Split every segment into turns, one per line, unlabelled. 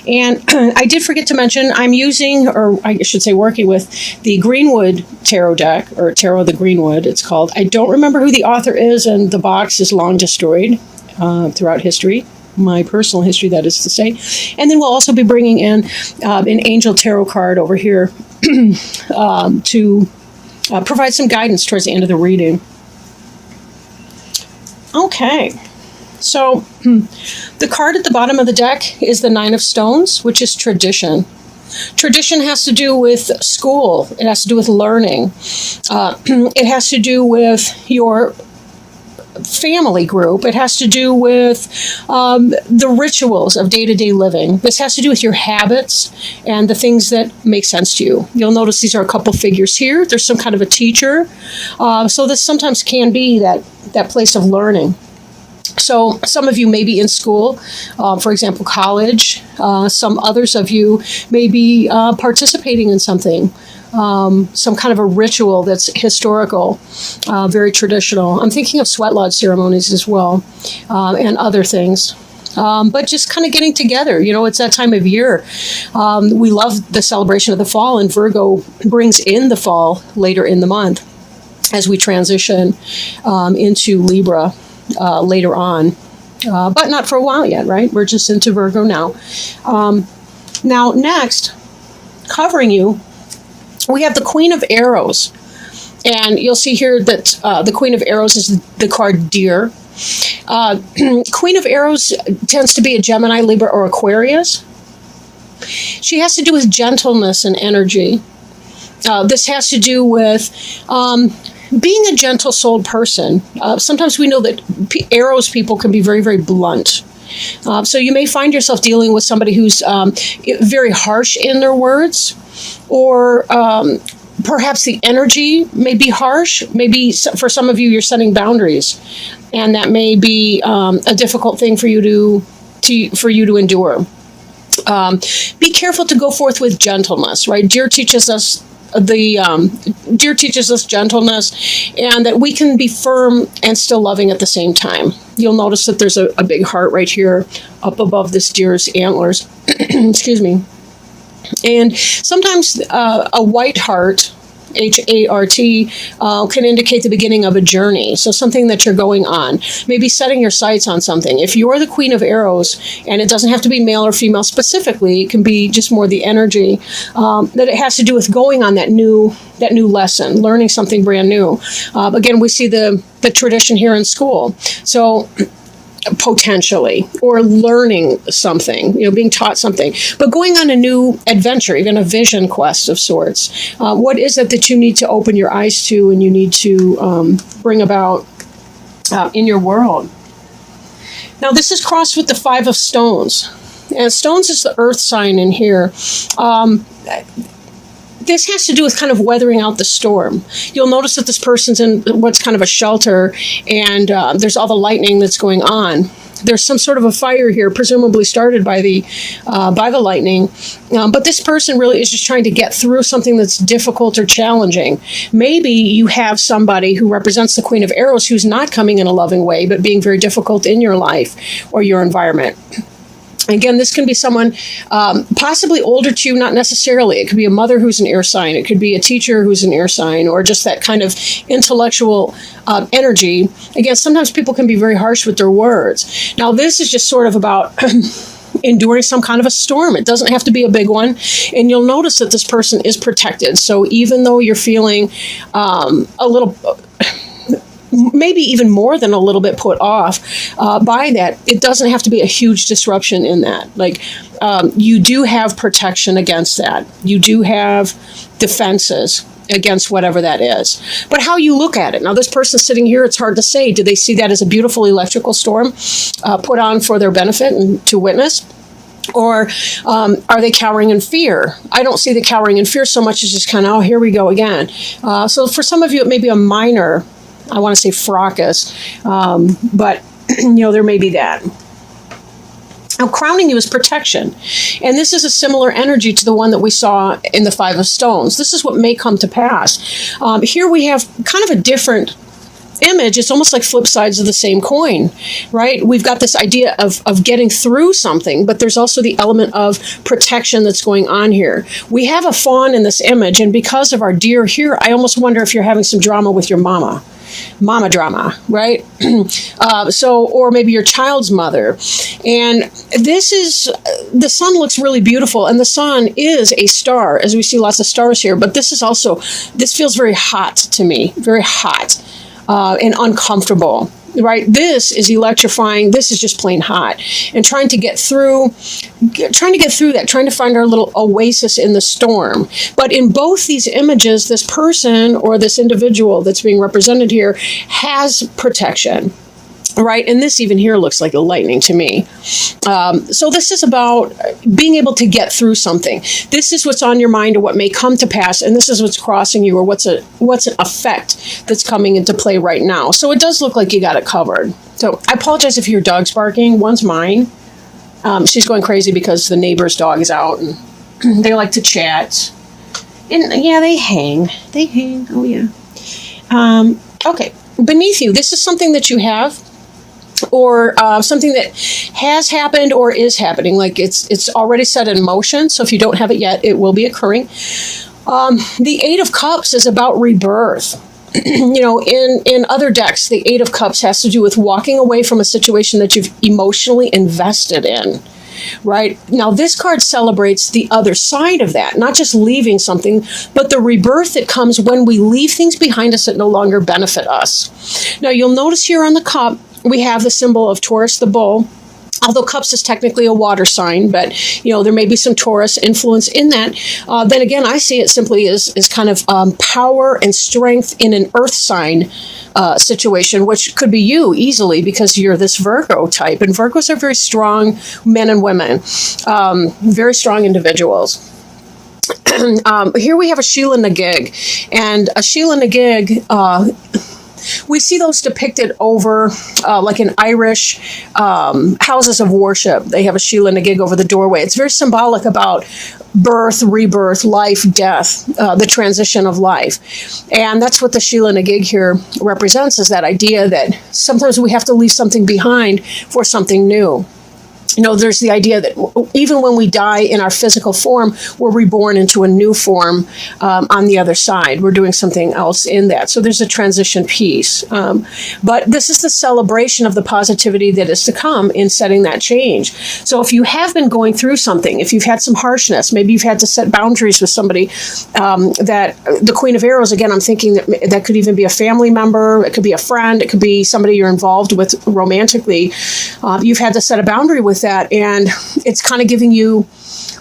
And I did forget to mention, I'm using, or I should say working with, the Greenwood Tarot deck, or Tarot of the Greenwood, it's called. I don't remember who the author is, and the box is long destroyed throughout history. My personal history, that is to say. And then we'll also be bringing in an angel tarot card over here to provide some guidance towards the end of the reading. Okay. So the card at the bottom of the deck is the Nine of Stones, which is tradition. Tradition has to do with school. It has to do with learning. It has to do with your family group. It has to do with the rituals of day-to-day living. This has to do with your habits and the things that make sense to you. You'll notice these are a couple figures here. There's some kind of a teacher. So this sometimes can be that place of learning. So some of you may be in school, for example, college. Some others of you may be participating in something. Some kind of a ritual that's historical, very traditional. I'm thinking of sweat lodge ceremonies as well, and other things. But just kind of getting together. You know, it's that time of year. We love the celebration of the fall, and Virgo brings in the fall later in the month as we transition into Libra later on. But not for a while yet, right? We're just into Virgo now. Now, next, covering you, we have the Queen of Arrows. And you'll see here that the Queen of Arrows is the card Deer. Queen of Arrows tends to be a Gemini, Libra, or Aquarius. She has to do with gentleness and energy. This has to do with being a gentle-souled person. Sometimes we know that Arrows people can be very, very blunt. So you may find yourself dealing with somebody who's very harsh in their words, or perhaps the energy may be harsh. Maybe for some of you, you're setting boundaries, and that may be a difficult thing for you to endure. Be careful to go forth with gentleness, right? Deer teaches us gentleness, and that we can be firm and still loving at the same time. You'll notice that there's a big heart right here up above this deer's antlers. Excuse me. And sometimes a white heart, H-A-R-T, can indicate the beginning of a journey. So something that you're going on. Maybe setting your sights on something. If you're the Queen of Arrows, and it doesn't have to be male or female specifically, it can be just more the energy, that it has to do with going on that new lesson, learning something brand new. Again, we see the tradition here in school. So potentially, or learning something, being taught something, but going on a new adventure, even a vision quest of sorts. What is it that you need to open your eyes to, and you need to bring about in your world? Now, this is crossed with the Five of Stones, and Stones is the earth sign in here. This has to do with kind of weathering out the storm. You'll notice that this person's in what's kind of a shelter, and there's all the lightning that's going on. There's some sort of a fire here, presumably started by the lightning. But this person really is just trying to get through something that's difficult or challenging. Maybe you have somebody who represents the Queen of Arrows who's not coming in a loving way, but being very difficult in your life or your environment. Again, this can be someone possibly older to you, not necessarily. It could be a mother who's an air sign. It could be a teacher who's an air sign, or just that kind of intellectual energy. Again, sometimes people can be very harsh with their words. Now, this is just sort of about enduring some kind of a storm. It doesn't have to be a big one. And you'll notice that this person is protected. So even though you're feeling a little... maybe even more than a little bit put off by that, it doesn't have to be a huge disruption in that. Like, you do have protection against that. You do have defenses against whatever that is. But how you look at it. Now, this person sitting here, it's hard to say. Do they see that as a beautiful electrical storm put on for their benefit and to witness? Or are they cowering in fear? I don't see the cowering in fear so much as just kind of, oh, here we go again. So for some of you, it may be a minor, I want to say fracas, but there may be that. Now, crowning you is protection, and this is a similar energy to the one that we saw in the Five of Stones. This is what may come to pass. Here we have kind of a different image, it's almost like flip sides of the same coin, right? We've got this idea of getting through something, but there's also the element of protection that's going on here. We have a fawn in this image, and because of our deer here, I almost wonder if you're having some drama with your mama drama, right? Or maybe your child's mother. And the sun looks really beautiful, and the sun is a star, as we see lots of stars here, but this feels very hot to me, very hot and uncomfortable. Right? This is electrifying. This is just plain hot. And trying to get through that, trying to find our little oasis in the storm. But in both these images, this person or this individual that's being represented here has protection. Right? And this even here looks like the lightning to me. So this is about being able to get through something. This is what's on your mind or what may come to pass, and this is what's crossing you or what's an effect that's coming into play right now. So it does look like you got it covered. So I apologize if your dog's barking. One's mine. She's going crazy because the neighbor's dog is out, and they like to chat. And yeah, they hang. Oh, yeah. Okay. Beneath you, this is something that you have, or something that has happened or is happening, like it's already set in motion. So if you don't have it yet, it will be occurring. The Eight of Cups is about rebirth. In other decks, the Eight of Cups has to do with walking away from a situation that you've emotionally invested in. Right? Now, this card celebrates the other side of that, not just leaving something, but the rebirth that comes when we leave things behind us that no longer benefit us. Now, you'll notice here on the cup, we have the symbol of Taurus, the bull. Although Cups is technically a water sign, but there may be some Taurus influence in that. Then again, I see it simply as kind of power and strength in an earth sign situation, which could be you easily because you're this Virgo type. And Virgos are very strong men and women, very strong individuals. Here we have a Sheila Nagig, and a Sheila Nagig, we see those depicted over like in Irish houses of worship. They have a Sheila Nagig over the doorway. It's very symbolic about birth, rebirth, life, death, the transition of life. And that's what the Sheila Nagig here represents, is that idea that sometimes we have to leave something behind for something new. There's the idea that even when we die in our physical form, we're reborn into a new form on the other side. We're doing something else in that. So there's a transition piece. But this is the celebration of the positivity that is to come in setting that change. So if you have been going through something, if you've had some harshness, maybe you've had to set boundaries with somebody, that the Queen of Arrows, again, I'm thinking that could even be a family member, it could be a friend, it could be somebody you're involved with romantically. You've had to set a boundary with that, and it's kind of giving you,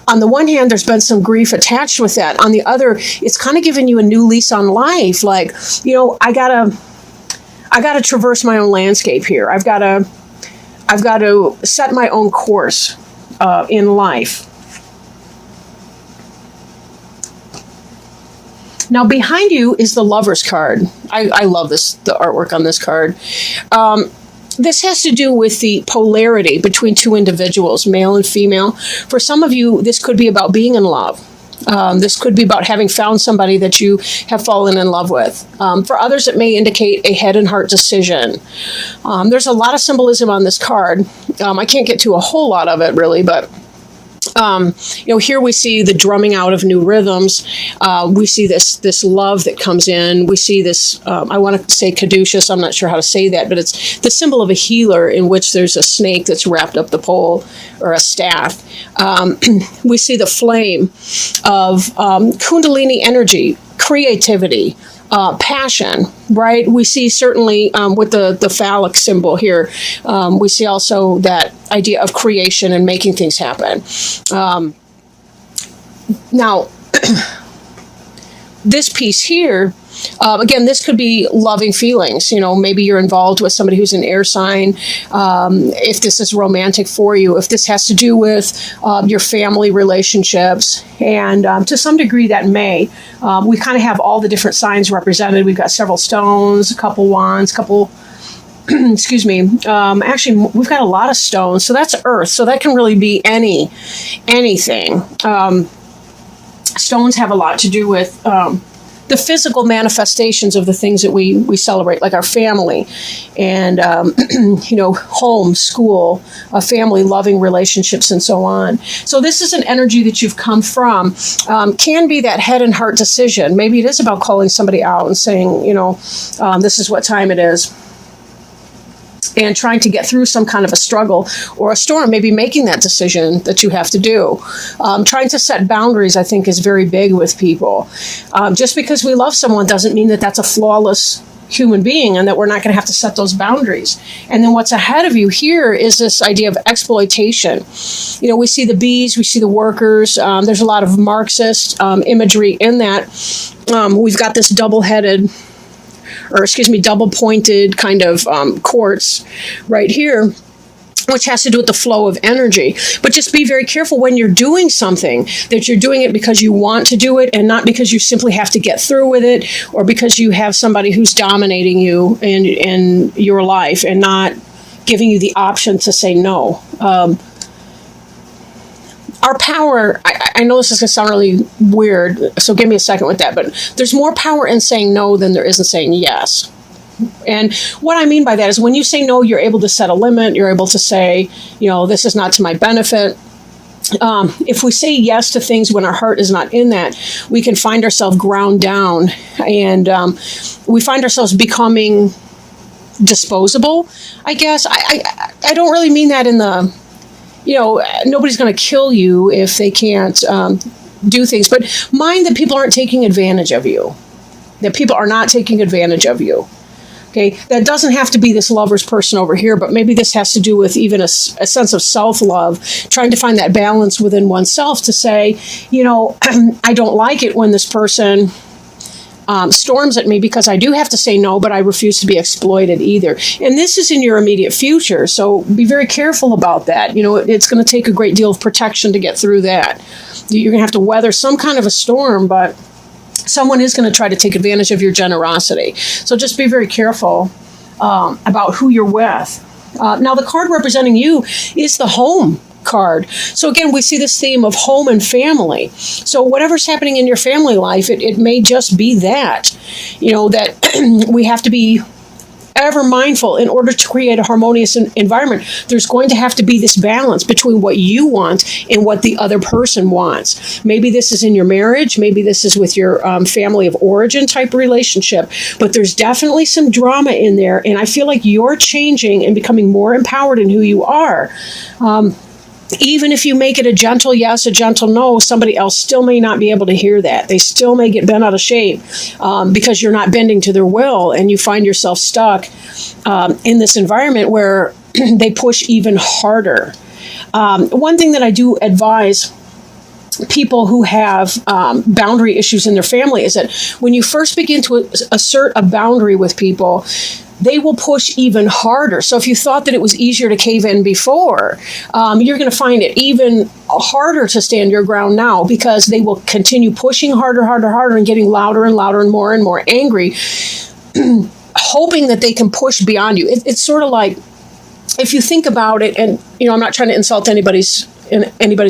on the one hand, there's been some grief attached with that. On the other, it's kind of giving you a new lease on life. Like, I gotta traverse my own landscape here. I've got to set my own course in life. Now, behind you is the Lover's card. I love the artwork on this card. This has to do with the polarity between two individuals, male and female. For some of you, this could be about being in love. This could be about having found somebody that you have fallen in love with. For others, it may indicate a head and heart decision. There's a lot of symbolism on this card. I can't get to a whole lot of it, really, but here we see the drumming out of new rhythms. We see this love that comes in. We see this, I want to say caduceus, I'm not sure how to say that, but it's the symbol of a healer in which there's a snake that's wrapped up the pole, or a staff. We see the flame of Kundalini energy, creativity, passion, right? We see certainly with the phallic symbol here, we see also that idea of creation and making things happen. Now, this piece here, again, this could be loving feelings. Maybe you're involved with somebody who's an air sign. If this is romantic for you, if this has to do with your family relationships, and to some degree that may. We kind of have all the different signs represented. We've got several stones, a couple wands, excuse me. Actually, we've got a lot of stones. So that's earth. So that can really be anything. Stones have a lot to do with the physical manifestations of the things that we celebrate, like our family and, home, school, family, loving relationships, and so on. So this is an energy that you've come from. Can be that head and heart decision. Maybe it is about calling somebody out and saying, this is what time it is, and trying to get through some kind of a struggle or a storm, maybe making that decision that you have to do. Trying to set boundaries, I think, is very big with people. Just because we love someone doesn't mean that that's a flawless human being and that we're not going to have to set those boundaries. And then what's ahead of you here is this idea of exploitation. We see the bees, we see the workers. There's a lot of Marxist imagery in that. We've got this double-pointed kind of quartz right here, which has to do with the flow of energy. But just be very careful when you're doing something, that you're doing it because you want to do it and not because you simply have to get through with it, or because you have somebody who's dominating you in your life and not giving you the option to say no. Our power, I know this is going to sound really weird, so give me a second with that, but there's more power in saying no than there is in saying yes. And what I mean by that is when you say no, you're able to set a limit. You're able to say, this is not to my benefit. If we say yes to things when our heart is not in that, we can find ourselves ground down, and we find ourselves becoming disposable, I guess. I don't really mean that in the... nobody's going to kill you if they can't do things. But mind that people aren't taking advantage of you. That people are not taking advantage of you. Okay, that doesn't have to be this lover's person over here, but maybe this has to do with even a sense of self-love, trying to find that balance within oneself to say, I don't like it when this person storms at me because I do have to say no, but I refuse to be exploited either. And this is in your immediate future, so be very careful about that. It's going to take a great deal of protection to get through that. You're going to have to weather some kind of a storm, but someone is going to try to take advantage of your generosity. So just be very careful about who you're with. Now, the card representing you is the home card. So again, we see this theme of home and family. So whatever's happening in your family life, it may just be that, that we have to be ever mindful in order to create a harmonious environment. There's going to have to be this balance between what you want and what the other person wants. Maybe this is in your marriage. Maybe this is with your family of origin type relationship. But there's definitely some drama in there. And I feel like you're changing and becoming more empowered in who you are. Even if you make it a gentle yes, a gentle no, somebody else still may not be able to hear that. They still may get bent out of shape because you're not bending to their will, and you find yourself stuck in this environment where they push even harder. One thing that I do advise people who have boundary issues in their family is that when you first begin to assert a boundary with people, they will push even harder. So if you thought that it was easier to cave in before, you're going to find it even harder to stand your ground now, because they will continue pushing harder, and getting louder and louder and more angry, hoping that they can push beyond you. It's sort of like, if you think about it, and I'm not trying to insult anybody's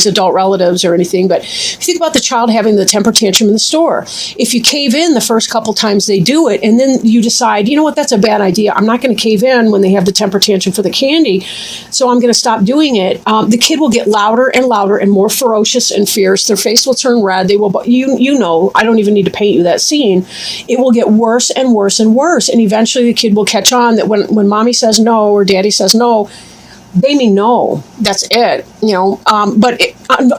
adult relatives or anything, but if you think about the child having the temper tantrum in the store, if you cave in the first couple times they do it, and then you decide, that's a bad idea. I'm not going to cave in when they have the temper tantrum for the candy, so I'm going to stop doing it. The kid will get louder and more ferocious and fierce. Their face will turn red. They will, I don't even need to paint you that scene. It will get worse and worse and worse, and eventually the kid will catch on that when mommy says no or daddy says no, they mean no. That's it, But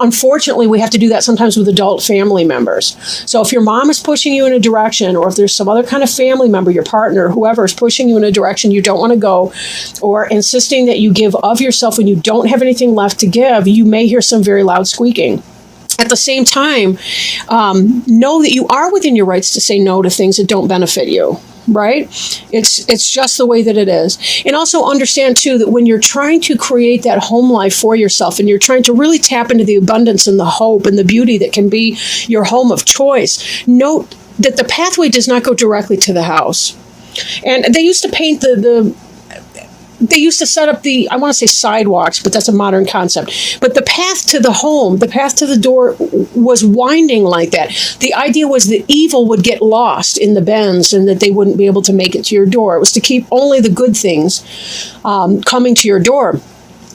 unfortunately, we have to do that sometimes with adult family members. So if your mom is pushing you in a direction, or if there's some other kind of family member, your partner, whoever is pushing you in a direction you don't want to go, or insisting that you give of yourself when you don't have anything left to give, you may hear some very loud squeaking. At the same time, know that you are within your rights to say no to things that don't benefit you. Right? It's just the way that it is. And also understand, too, that when you're trying to create that home life for yourself, and you're trying to really tap into the abundance and the hope and the beauty that can be your home of choice, note that the pathway does not go directly to the house. And they used to paint the they used to set up I want to say sidewalks, but that's a modern concept. But the path to the home, the path to the door was winding like that. The idea was that evil would get lost in the bends and that they wouldn't be able to make it to your door. It was to keep only the good things coming to your door.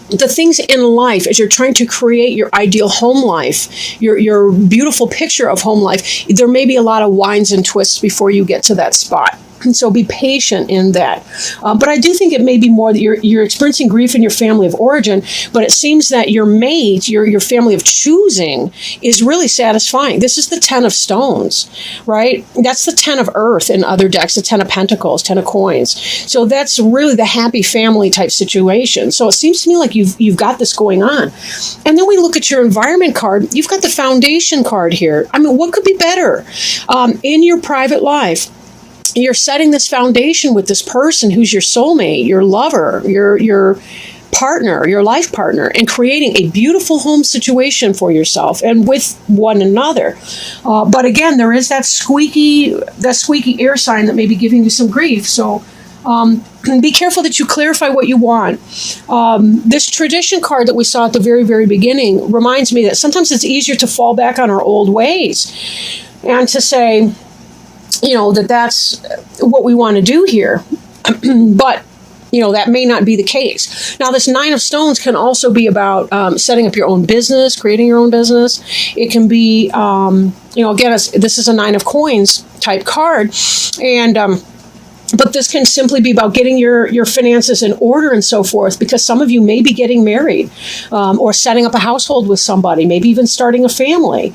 The things in life, as you're trying to create your ideal home life, your beautiful picture of home life, there may be a lot of winds and twists before you get to that spot. And so be patient in that. But I do think it may be more that you're experiencing grief in your family of origin, but it seems that your mate, your family of choosing, is really satisfying. This is the 10 of stones, right? That's the 10 of earth in other decks, the 10 of pentacles, 10 of coins. So that's really the happy family type situation. So it seems to me like you've got this going on. And then we look at your environment card. You've got the foundation card here. I mean, what could be better in your private life? You're setting this foundation with this person who's your soulmate, your lover, your partner, your life partner, and creating a beautiful home situation for yourself and with one another. But again, there is that squeaky air sign that may be giving you some grief. So be careful that you clarify what you want. This tradition card that we saw at the very, very beginning reminds me that sometimes it's easier to fall back on our old ways and to say, that's what we want to do here. But, that may not be the case. Now, this 9 of stones can also be about setting up your own business, creating your own business. It can be, again, this is a 9 of coins type card. And, but this can simply be about getting your finances in order and so forth, because some of you may be getting married or setting up a household with somebody, maybe even starting a family,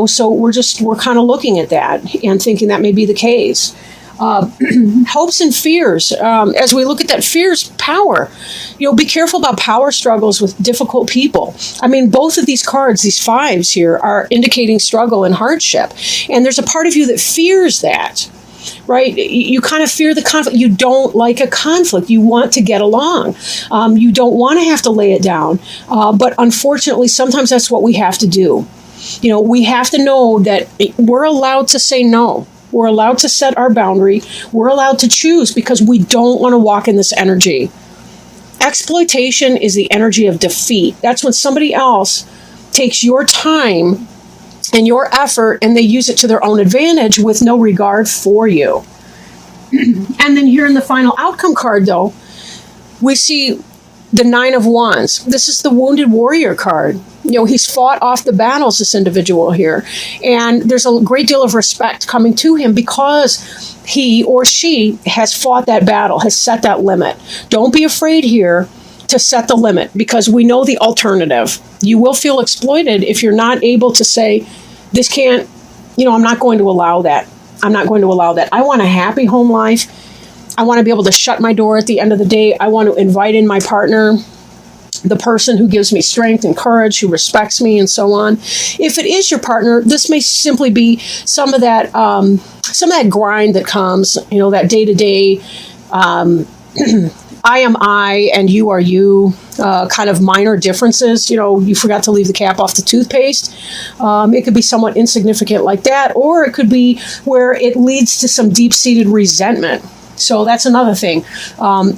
so we're kind of looking at that and thinking that may be the case. Hopes and fears. As we look at that fear's power, be careful about power struggles with difficult people. I mean, both of these cards, these 5s here, are indicating struggle and hardship. And there's a part of you that fears that. Right? You kind of fear the conflict. You don't like a conflict. You want to get along. You don't want to have to lay it down. But unfortunately, sometimes that's what we have to do. We have to know that we're allowed to say no. We're allowed to set our boundary. We're allowed to choose because we don't want to walk in this energy. Exploitation is the energy of defeat. That's when somebody else takes your time and your effort, and they use it to their own advantage with no regard for you. And then here in the final outcome card, though, we see the 9 of wands. This is the wounded warrior card. He's fought off the battles, this individual here. And there's a great deal of respect coming to him because he or she has fought that battle, has set that limit. Don't be afraid here to set the limit, because we know the alternative. You will feel exploited if you're not able to say, this can't, I'm not going to allow that. I'm not going to allow that. I want a happy home life. I want to be able to shut my door at the end of the day. I want to invite in my partner, the person who gives me strength and courage, who respects me, and so on. If it is your partner, this may simply be some of that grind that comes, that day-to-day, I am I and you are you, kind of minor differences. You forgot to leave the cap off the toothpaste. It could be somewhat insignificant like that, or it could be where it leads to some deep-seated resentment. So that's another thing.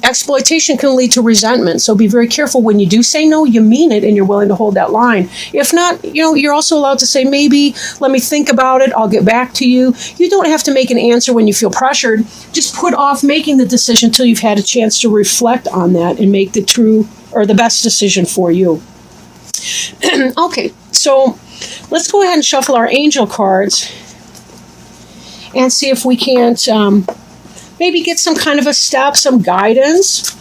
Exploitation can lead to resentment. So be very careful when you do say no, you mean it and you're willing to hold that line. If not, you're also allowed to say, maybe, let me think about it. I'll get back to you. You don't have to make an answer when you feel pressured. Just put off making the decision until you've had a chance to reflect on that and make the true or the best decision for you. Okay, so let's go ahead and shuffle our angel cards and see if we can't maybe get some kind of a step, some guidance,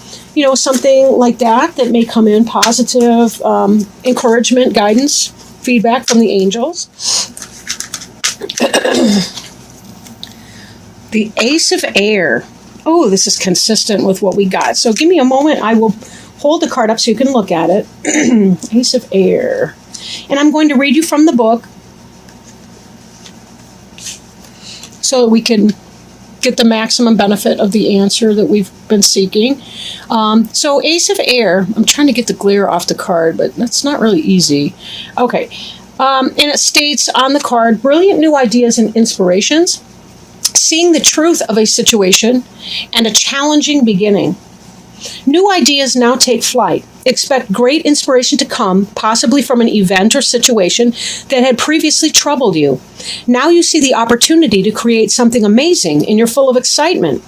something like that may come in, positive encouragement, guidance, feedback from the angels. The Ace of Air. Oh, this is consistent with what we got. So give me a moment. I will hold the card up so you can look at it. Ace of Air. And I'm going to read you from the book so that we can get the maximum benefit of the answer that we've been seeking. So Ace of Air, I'm trying to get the glare off the card, but that's not really easy. Okay. And it states on the card, brilliant new ideas and inspirations, seeing the truth of a situation, and a challenging beginning. New ideas now take flight. Expect great inspiration to come, possibly from an event or situation that had previously troubled you. Now you see the opportunity to create something amazing and you're full of excitement.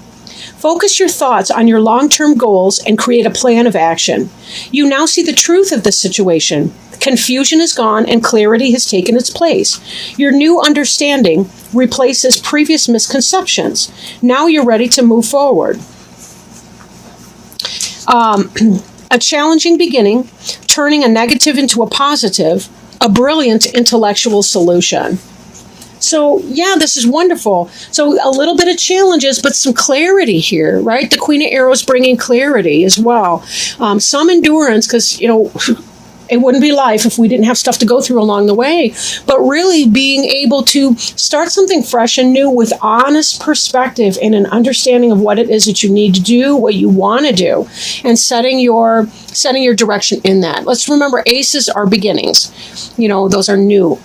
Focus your thoughts on your long-term goals and create a plan of action. You now see the truth of the situation. Confusion is gone and clarity has taken its place. Your new understanding replaces previous misconceptions. Now you're ready to move forward. A challenging beginning, turning a negative into a positive, a brilliant intellectual solution. So, yeah, this is wonderful. So, a little bit of challenges, but some clarity here, right? The Queen of Arrows bringing clarity as well. Some endurance, because, it wouldn't be life if we didn't have stuff to go through along the way. But really being able to start something fresh and new with honest perspective and an understanding of what it is that you need to do, what you want to do, and setting your direction in that. Let's remember, aces are beginnings. Those are new.